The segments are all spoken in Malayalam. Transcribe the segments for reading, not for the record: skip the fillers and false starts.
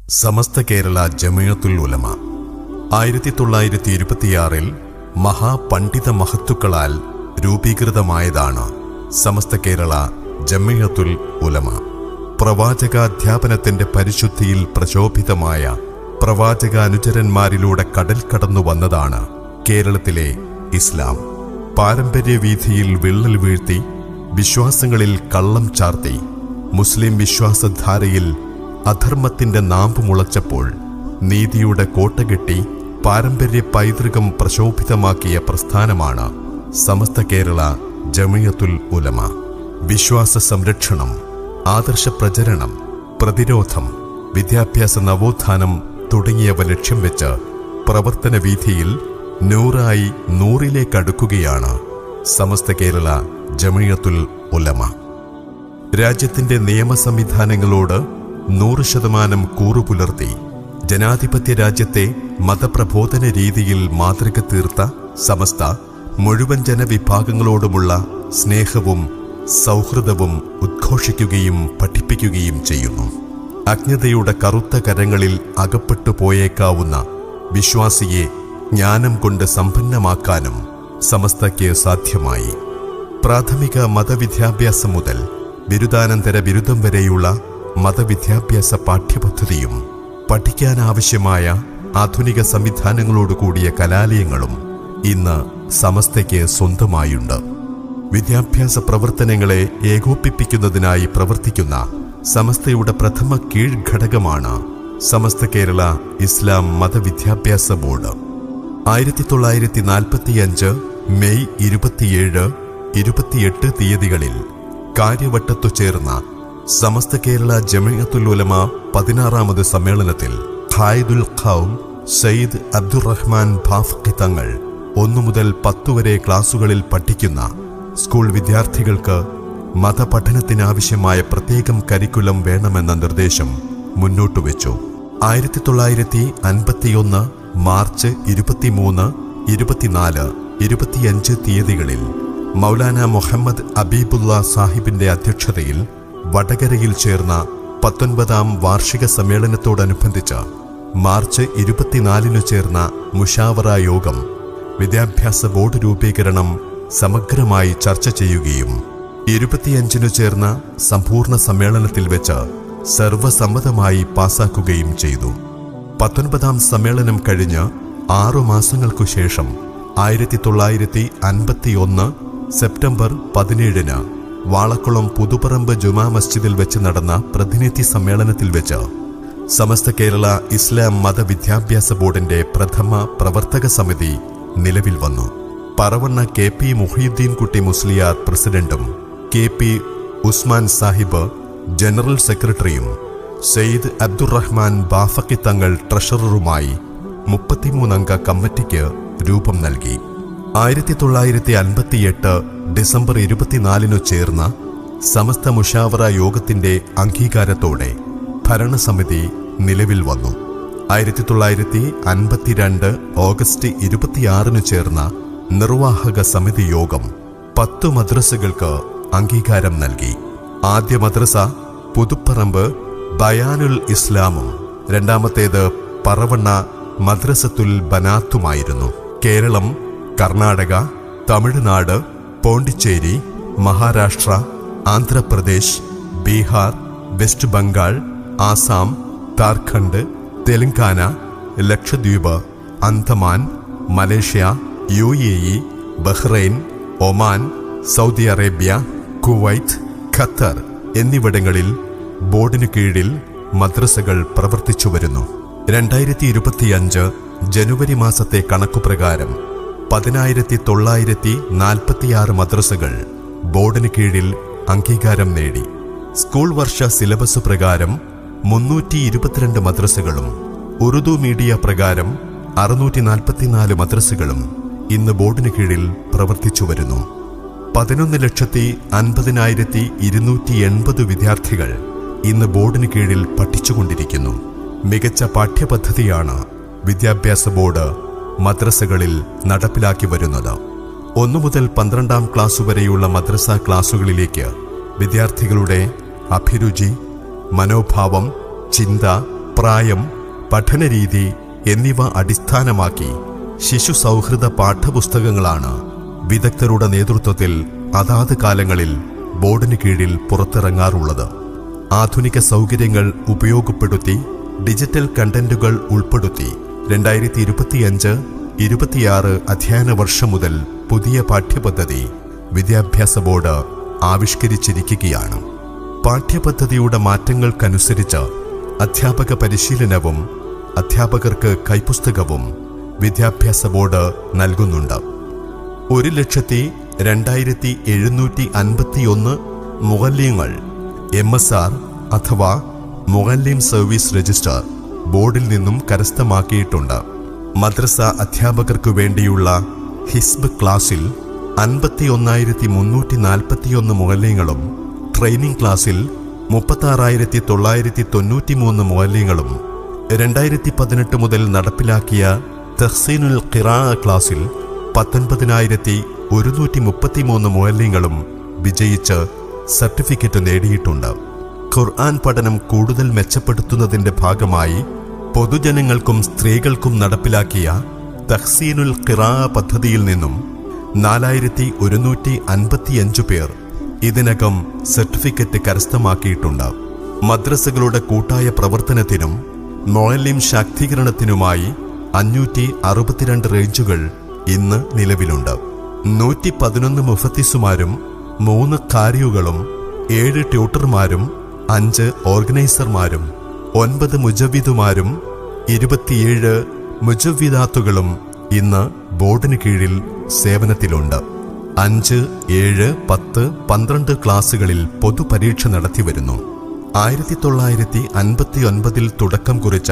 സമസ്ത കേരള ജമിയത്തുൽ ഉലമ 1926 മഹാപണ്ഡിത മഹത്തുക്കളാൽ രൂപീകൃതമായതാണ് സമസ്ത കേരള ജമിയത്തുൽ ഉലമ. പ്രവാചകാധ്യാപനത്തിന്റെ പരിശുദ്ധിയിൽ പ്രശോഭിതമായ പ്രവാചകാനുചരന്മാരിലൂടെ കടൽ കടന്നു വന്നതാണ് കേരളത്തിലെ ഇസ്ലാം. പാരമ്പര്യവീഥിയിൽ വിള്ളൽ വീഴ്ത്തി വിശ്വാസങ്ങളിൽ കള്ളം ചാർത്തി മുസ്ലിം വിശ്വാസധാരയിൽ അധർമ്മത്തിന്റെ നാമ്പ് മുളച്ചപ്പോൾ നീതിയുടെ കോട്ടകെട്ടി പാരമ്പര്യ പൈതൃകം പ്രശോഭിതമാക്കിയ പ്രസ്ഥാനമാണ് സമസ്ത കേരള ജമിയത്തുൽ ഉലമ. വിശ്വാസ സംരക്ഷണം, ആദർശ പ്രചരണം, പ്രതിരോധം, വിദ്യാഭ്യാസ നവോത്ഥാനം തുടങ്ങിയവ ലക്ഷ്യം വെച്ച് പ്രവർത്തന വീഥിയിൽ നൂറായി നൂറിലേക്കടുക്കുകയാണ് സമസ്ത കേരള ജമിയത്തുൽ ഉലമ. രാജ്യത്തിന്റെ നിയമ സംവിധാനങ്ങളോട് 100% കൂറുപുലർത്തി ജനാധിപത്യ രാജ്യത്തെ മതപ്രബോധന രീതിയിൽ മാതൃക തീർത്ത സമസ്ത മുഴുവൻ ജനവിഭാഗങ്ങളോടുമുള്ള സ്നേഹവും സൗഹൃദവും ഉദ്ഘോഷിക്കുകയും പഠിപ്പിക്കുകയും ചെയ്യുന്നു. അജ്ഞതയുടെ കറുത്ത കരങ്ങളിൽ അകപ്പെട്ടു പോയേക്കാവുന്ന വിശ്വാസിയെ ജ്ഞാനം കൊണ്ട് സമ്പന്നമാക്കാനും സമസ്തയ്ക്ക് സാധ്യമായി. പ്രാഥമിക മതവിദ്യാഭ്യാസം മുതൽ ബിരുദാനന്തര ബിരുദം വരെയുള്ള മതവിദ്യാഭ്യാസ പാഠ്യപദ്ധതിയും പഠിക്കാനാവശ്യമായ ആധുനിക സംവിധാനങ്ങളോടുകൂടിയ കലാലയങ്ങളും ഇന്ന് സമസ്തയ്ക്ക് സ്വന്തമായുണ്ട്. വിദ്യാഭ്യാസ പ്രവർത്തനങ്ങളെ ഏകോപിപ്പിക്കുന്നതിനായി പ്രവർത്തിക്കുന്ന സമസ്തയുടെ പ്രഥമ കീഴ്ഘടകമാണ് സമസ്ത കേരള ഇസ്ലാം മതവിദ്യാഭ്യാസ ബോർഡ്. 1945 മെയ് 27, 28 തീയതികളിൽ കാര്യവട്ടത്തു ചേർന്ന സമസ്ത കേരള ജമിയത്തുൽ ഉലമ 16ാമത് സമ്മേളനത്തിൽ ഖായിദുൽ ഖൗം സയ്യിദ് അബ്ദുറഹ്മാൻ ബാഫഖി തങ്ങൾ 1 മുതൽ 10 വരെ ക്ലാസുകളിൽ പഠിക്കുന്ന സ്കൂൾ വിദ്യാർത്ഥികൾക്ക് മതപഠനത്തിനാവശ്യമായ പ്രത്യേകം കരിക്കുലം വേണമെന്ന നിർദ്ദേശം മുന്നോട്ടുവെച്ചു. 1951 മാർച്ച് 23, 24, 25 തീയതികളിൽ മൗലാന മുഹമ്മദ് അബീബുള്ള സാഹിബിന്റെ അധ്യക്ഷതയിൽ വടകരയിൽ ചേർന്ന 19ാം വാർഷിക സമ്മേളനത്തോടനുബന്ധിച്ച് മാർച്ച് 24 ചേർന്ന മുഷാവറ യോഗം വിദ്യാഭ്യാസ ബോർഡ് രൂപീകരണം സമഗ്രമായി ചർച്ച ചെയ്യുകയും 25 ചേർന്ന സമ്പൂർണ്ണ സമ്മേളനത്തിൽ വെച്ച് സർവസമ്മതമായി പാസാക്കുകയും ചെയ്തു. 19ാം സമ്മേളനം കഴിഞ്ഞ് 6 മാസങ്ങൾക്കു ശേഷം 1951 സെപ്റ്റംബർ 17 വാളക്കുളം പുതുപ്പറമ്പ് ജുമാ മസ്ജിദിൽ വെച്ച് നടന്ന പ്രതിനിധി സമ്മേളനത്തിൽ വെച്ച് സമസ്ത കേരള ഇസ്ലാം മതവിദ്യാഭ്യാസ ബോർഡിന്റെ പ്രഥമ പ്രവർത്തക സമിതി നിലവിൽ വന്നു. പറവണ്ണ KP മുഹീദ്ദീൻ കുട്ടി മുസ്ലിയാർ പ്രസിഡന്റും KP ഉസ്മാൻ സാഹിബ് ജനറൽ സെക്രട്ടറിയും സയ്യിദ് അബ്ദുറഹ്മാൻ ബാഫഖി തങ്ങൾ ട്രഷററുമായി 33 അംഗ കമ്മിറ്റിക്ക് രൂപം നൽകി. 1958 ഡിസംബർ 24 ചേർന്ന സമസ്ത മുഷാവറ യോഗത്തിന്റെ അംഗീകാരത്തോടെ ഭരണസമിതി നിലവിൽ വന്നു. 1952 ഓഗസ്റ്റ് 26 ചേർന്ന നിർവാഹക സമിതി യോഗം 10 മദ്രസകൾക്ക് അംഗീകാരം നൽകി. ആദ്യ മദ്രസ പുതുപ്പറമ്പ് ബയാനുൽ ഇസ്ലാമും രണ്ടാമത്തേത് പറവണ്ണ മദ്രസത്തുൽ ബനാത്തുമായിരുന്നു. Keralam, Karnataka, Tamil Nadu, Pondicherry, Maharashtra, Andhra Pradesh, Bihar, West Bengal, Assam, Jharkhand, Telangana, Lakshadweep, Andaman, Malaysia, UAE, Bahrain, Oman, Saudi Arabia, Kuwait, Qatar എന്നിവിടങ്ങളിൽ ബോർഡിനു കീഴിൽ മദ്രസകൾ പ്രവർത്തിച്ചു വരുന്നു. 2025 ജനുവരി മാസത്തെ കണക്കുപ്രകാരം 10,946 മദ്രസകൾ ബോർഡിന് കീഴിൽ അംഗീകാരം നേടി. സ്കൂൾ വർഷ സിലബസ് പ്രകാരം 322 മദ്രസകളും ഉറുദു മീഡിയ പ്രകാരം 644 മദ്രസകളും ഇന്ന് ബോർഡിന് കീഴിൽ പ്രവർത്തിച്ചു വരുന്നു. 11,50,280 വിദ്യാർത്ഥികൾ ഇന്ന് ബോർഡിന് കീഴിൽ പഠിച്ചുകൊണ്ടിരിക്കുന്നു. മികച്ച പാഠ്യപദ്ധതിയാണ് വിദ്യാഭ്യാസ ബോർഡ് മദ്രസകളിൽ നടപ്പിലാക്കി വരുന്നത്. 1 മുതൽ 12ാം ക്ലാസ് വരെയുള്ള മദ്രസ ക്ലാസുകളിലേക്ക് വിദ്യാർത്ഥികളുടെ അഭിരുചി, മനോഭാവം, ചിന്ത, പ്രായം, പഠനരീതി എന്നിവ അടിസ്ഥാനമാക്കി ശിശു സൗഹൃദ പാഠപുസ്തകങ്ങളാണ് വിദഗ്ധരുടെ നേതൃത്വത്തിൽ അതാത് കാലങ്ങളിൽ ബോർഡിന് കീഴിൽ പുറത്തിറങ്ങാറുള്ളത്. ആധുനിക സൗകര്യങ്ങൾ ഉപയോഗപ്പെടുത്തി ഡിജിറ്റൽ കണ്ടന്റുകൾ ഉൾപ്പെടുത്തി 2025-26 അധ്യയന വർഷം മുതൽ പുതിയ പാഠ്യപദ്ധതി വിദ്യാഭ്യാസ ബോർഡ് ആവിഷ്കരിച്ചിരിക്കുകയാണ്. പാഠ്യപദ്ധതിയുടെ മാറ്റങ്ങൾക്കനുസരിച്ച് അധ്യാപക പരിശീലനവും അധ്യാപകർക്ക് കൈപ്പുസ്തകവും വിദ്യാഭ്യാസ ബോർഡ് നൽകുന്നുണ്ട്. 1,02,751 മുഅല്ലിങ്ങൾ MSR അഥവാ മുഅല്ലിം സർവീസ് രജിസ്റ്റർ ബോർഡിൽ നിന്നും കരസ്ഥമാക്കിയിട്ടുണ്ട്. മദ്രസ അധ്യാപകർക്കു വേണ്ടിയുള്ള ഹിസ്ബ് ക്ലാസിൽ 51,341 മുഅല്ലിങ്ങളും ട്രെയിനിംഗ് ക്ലാസിൽ 36,993 മുഅല്ലിങ്ങളും 2018 മുതൽ നടപ്പിലാക്കിയ തഹ്സീനുൽ ഖിറാഅ ക്ലാസിൽ 19,133 മുഅല്ലിങ്ങളും വിജയിച്ച് സർട്ടിഫിക്കറ്റ് നേടിയിട്ടുണ്ട്. ഖുർആൻ പഠനം കൂടുതൽ മെച്ചപ്പെടുത്തുന്നതിന്റെ ഭാഗമായി പൊതുജനങ്ങൾക്കും സ്ത്രീകൾക്കും നടപ്പിലാക്കിയ തഹ്സീനുൽ ഖിറാഅ പദ്ധതിയിൽ നിന്നും 4,155 പേർ ഇതിനകം സർട്ടിഫിക്കറ്റ് കരസ്ഥമാക്കിയിട്ടുണ്ട്. മദ്രസകളുടെ കൂട്ടായ പ്രവർത്തനത്തിനും മുഅല്ലിം ശാക്തീകരണത്തിനുമായി 562 റേഞ്ചുകൾ ഇന്ന് നിലവിലുണ്ട്. 111 മുഫത്തിസുമാരും 3 ഖാരിയുകളും 7 ട്യൂട്ടർമാരും 5 ഓർഗനൈസർമാരും 9 മുജവ്വിദുമാരും 27 മുജവ്വിദാത്തുകളും ഇന്ന് ബോർഡിന് കീഴിൽ സേവനത്തിലുണ്ട്. 5, 7, 10, 12 ക്ലാസുകളിൽ പൊതുപരീക്ഷ നടത്തിവരുന്നു. 1959 തുടക്കം കുറിച്ച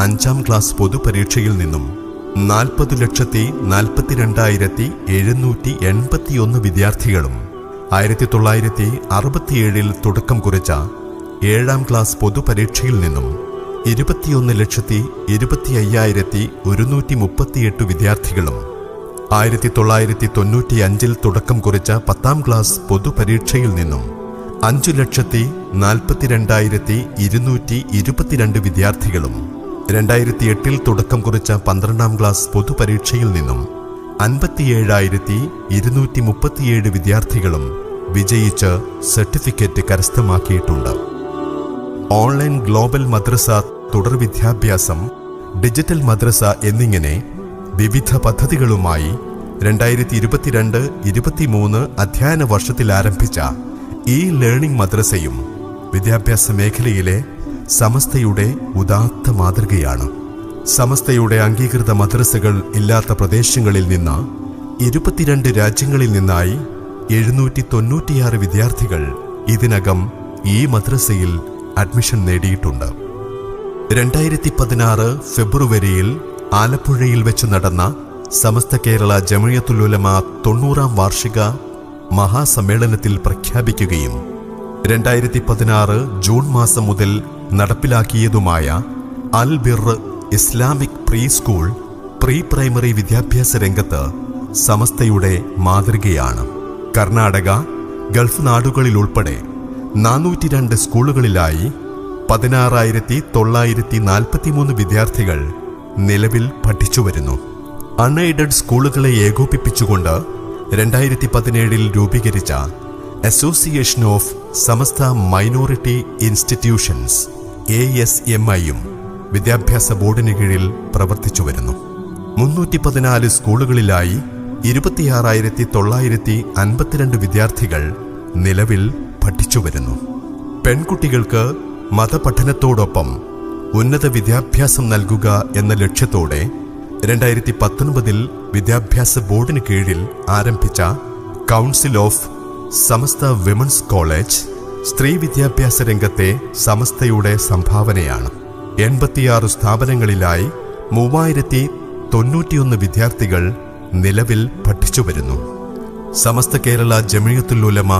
5ാം ക്ലാസ് പൊതുപരീക്ഷയിൽ നിന്നും 40,42,781 വിദ്യാർത്ഥികളും 1967 തുടക്കം കുറിച്ച 7ാം ക്ലാസ് പൊതുപരീക്ഷയിൽ നിന്നും 21,25,138 വിദ്യാർത്ഥികളും 1995 തുടക്കം കുറിച്ച 10ാം ക്ലാസ് പൊതുപരീക്ഷയിൽ നിന്നും 5,42,222 വിദ്യാർത്ഥികളും 2008 തുടക്കം കുറിച്ച 12ാം ക്ലാസ് പൊതുപരീക്ഷയിൽ നിന്നും 57,237 വിദ്യാർത്ഥികളും വിജയിച്ച് സർട്ടിഫിക്കറ്റ് കരസ്ഥമാക്കിയിട്ടുണ്ട്. ഓൺലൈൻ ഗ്ലോബൽ മദ്രസ, തുടർ വിദ്യാഭ്യാസം, ഡിജിറ്റൽ മദ്രസ എന്നിങ്ങനെ വിവിധ പദ്ധതികളുമായി 2022-23 അധ്യയന വർഷത്തിൽ ആരംഭിച്ച ഈ ലേണിംഗ് മദ്രസയും വിദ്യാഭ്യാസ മേഖലയിലെ സമസ്തയുടെ ഉദാത്ത മാതൃകയാണ്. സമസ്തയുടെ അംഗീകൃത മദ്രസകൾ ഇല്ലാത്ത പ്രദേശങ്ങളിൽ നിന്ന് 22 രാജ്യങ്ങളിൽ നിന്നായി 796 വിദ്യാർത്ഥികൾ ഇതിനകം ഈ മദ്രസയിൽ അഡ്മിഷൻ നേടിയിട്ടുണ്ട്. 2016 ഫെബ്രുവരിയിൽ ആലപ്പുഴയിൽ വെച്ച് നടന്ന സമസ്ത കേരള ജമിഅത്തുൽ ഉലമ 90ാം വാർഷിക മഹാസമ്മേളനത്തിൽ പ്രഖ്യാപിക്കുകയും 2016 ജൂൺ മാസം മുതൽ നടപ്പിലാക്കിയതുമായ Al Bir Islamic pre school, pre primary വിദ്യാഭ്യാസ രംഗത്ത് സമസ്തയുടെ മാതൃകയാണ്. കർണാടക, ഗൾഫ് നാടുകളിലുൾപ്പെടെ 402 സ്കൂളുകളിലായി 16,943 വിദ്യാർത്ഥികൾ നിലവിൽ പഠിച്ചുവരുന്നു. അൺഎയ്ഡഡ് സ്കൂളുകളെ ഏകോപിപ്പിച്ചുകൊണ്ട് 2017 രൂപീകരിച്ച association of Samastha minority institutions ASMIയും വിദ്യാഭ്യാസ ബോർഡിന് കീഴിൽ പ്രവർത്തിച്ചുവരുന്നു. 314 സ്കൂളുകളിലായി 26,952 വിദ്യാർത്ഥികൾ നിലവിൽ പഠിച്ചുവരുന്നു. പെൺകുട്ടികൾക്ക് മതപഠനത്തോടൊപ്പം ഉന്നത വിദ്യാഭ്യാസം നൽകുക എന്ന ലക്ഷ്യത്തോടെ 2019 വിദ്യാഭ്യാസ ബോർഡിന് കീഴിൽ ആരംഭിച്ച council of Samastha women's college സ്ത്രീ വിദ്യാഭ്യാസ രംഗത്തെ സമസ്തയുടെ സംഭാവനയാണ്. 86 സ്ഥാപനങ്ങളിലായി 3091 വിദ്യാർത്ഥികൾ നിലവിൽ പഠിച്ചുവരുന്നു. സമസ്ത കേരള ജമിഅത്തുൽ ഉലമ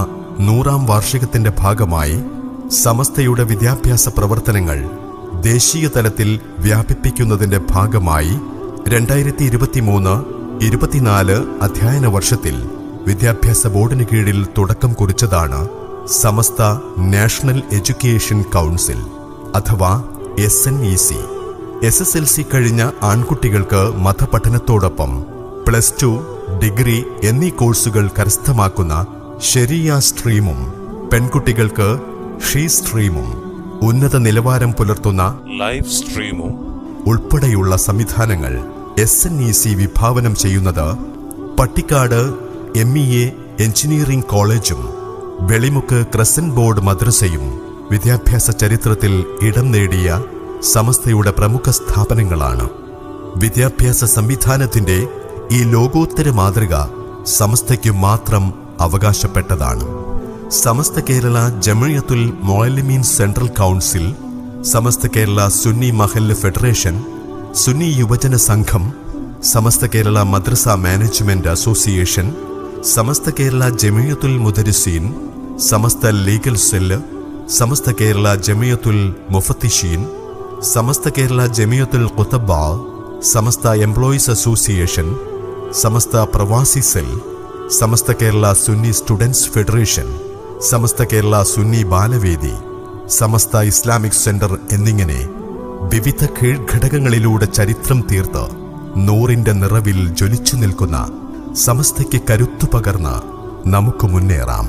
100ാം വാർഷികത്തിന്റെ ഭാഗമായി സമസ്തയുടെ വിദ്യാഭ്യാസ പ്രവർത്തനങ്ങൾ ദേശീയ തലത്തിൽ വ്യാപിപ്പിക്കുന്നതിന്റെ ഭാഗമായി 2023-24 അധ്യയന വർഷത്തിൽ വിദ്യാഭ്യാസ ബോർഡിന് കീഴിൽ തുടക്കം കുറിച്ചതാണ് സമസ്ത നാഷണൽ എഡ്യൂക്കേഷൻ കൗൺസിൽ അഥവാ SNEC. SSLC കഴിഞ്ഞ ആൺകുട്ടികൾക്ക് മതപഠനത്തോടൊപ്പം +2, ഡിഗ്രി എന്നീ കോഴ്സുകൾ കരസ്ഥമാക്കുന്ന ശരിയ സ്ട്രീമും, പെൺകുട്ടികൾക്ക് ഷീ സ്ട്രീമും, ഉന്നത നിലവാരം പുലർത്തുന്ന ലൈഫ് സ്ട്രീമും ഉൾപ്പെടെയുള്ള സംവിധാനങ്ങൾ SNEC വിഭാവനം ചെയ്യുന്നത് പട്ടിക്കാട് MEA എഞ്ചിനീയറിംഗ് കോളേജും വെളിമുക്ക് ക്രസന്റ് ബോർഡ് മദ്രസയും വിദ്യാഭ്യാസ ചരിത്രത്തിൽ ഇടം നേടിയ സമസ്തയുടെ പ്രമുഖ സ്ഥാപനങ്ങളാണ്. വിദ്യാഭ്യാസ സംവിധാനത്തിന്റെ ഈ ലോകോത്തര മാതൃക സമസ്തയ്ക്കു മാത്രം അവകാശപ്പെട്ടതാണ്. സമസ്ത കേരള ജമിയത്തുൽ മുഅല്ലിമീൻ സെൻട്രൽ കൗൺസിൽ, സമസ്ത കേരള സുന്നി മഹല്ല് ഫെഡറേഷൻ, സുന്നി യുവജന സംഘം, സമസ്ത കേരള മദ്രസ മാനേജ്മെന്റ് അസോസിയേഷൻ, സമസ്ത കേരള ജമിയത്തുൽ മുദരിസീൻ, സമസ്ത ലീഗൽ സെല്ല്, സമസ്ത കേരള ജമിയത്തുൽ മുഫത്തിഷീൻ, സമസ്ത കേരള ജമിയത്തുൽ ഖുതബ, സമസ്ത എംപ്ലോയീസ് അസോസിയേഷൻ, സമസ്ത പ്രവാസി cell, Samastha Kerala Sunni students federation, Samastha Kerala Sunni Balavedi, സമസ്ത ഇസ്ലാമിക് സെന്റർ എന്നിങ്ങനെ വിവിധ കീഴ്ഘടകങ്ങളിലൂടെ ചരിത്രം തീർത്ത് നൂറിന്റെ നിറവിൽ ജ്വലിച്ചു നിൽക്കുന്ന സമസ്തയ്ക്ക് കരുത്തു പകർന്ന് നമുക്ക് മുന്നേറാം.